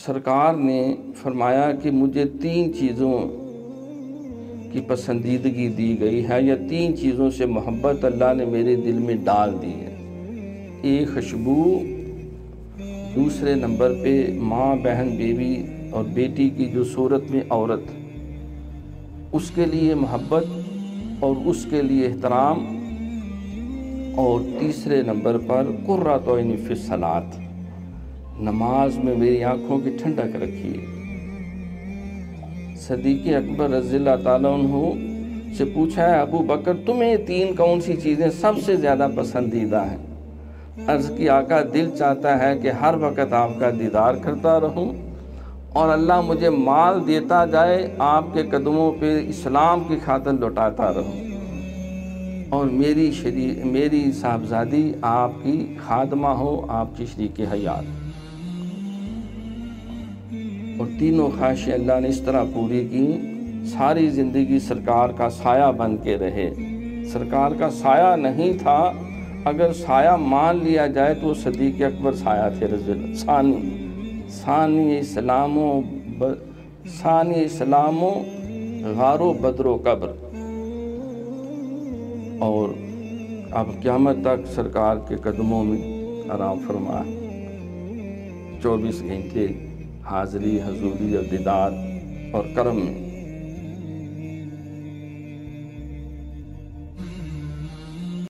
سرکار نے فرمایا کہ مجھے 3 چیزوں کی پسندیدگی دی گئی ہے، یا 3 چیزوں سے محبت اللہ نے میرے دل میں ڈال دی ہے۔ ایک خوشبو، دوسرے نمبر پہ ماں، بہن، بیوی اور بیٹی کی جو صورت میں عورت، اس کے لیے محبت اور اس کے لیے احترام، اور تیسرے نمبر پر قرۃ عین فی الصلاۃ، نماز میں میری آنکھوں کی ٹھنڈک رکھیے۔ صدیق اکبر رضی اللہ تعالیٰ عنہ سے پوچھا ہے، ابو بکر تمہیں 3 کون سی چیزیں سب سے زیادہ پسندیدہ ہیں؟ عرض کی آقا دل چاہتا ہے کہ ہر وقت آپ کا دیدار کرتا رہوں، اور اللہ مجھے مال دیتا جائے، آپ کے قدموں پہ اسلام کی خاطر لوٹاتا رہوں، اور میری صاحبزادی آپ کی خادمہ ہو، آپ کی شریک حیات۔ اور تینوں خواہشیں اللہ نے اس طرح پوری کی، ساری زندگی سرکار کا سایہ بن کے رہے۔ سرکار کا سایہ نہیں تھا، اگر سایہ مان لیا جائے تو صدیق اکبر سایہ تھے رضی اللہ، ثانی اسلام و غار و بدر و قبر۔ اور اب قیامت تک سرکار کے قدموں میں آرام فرما، 24 گھنٹے حاضری، حضوری اور دیدار اور کرم میں۔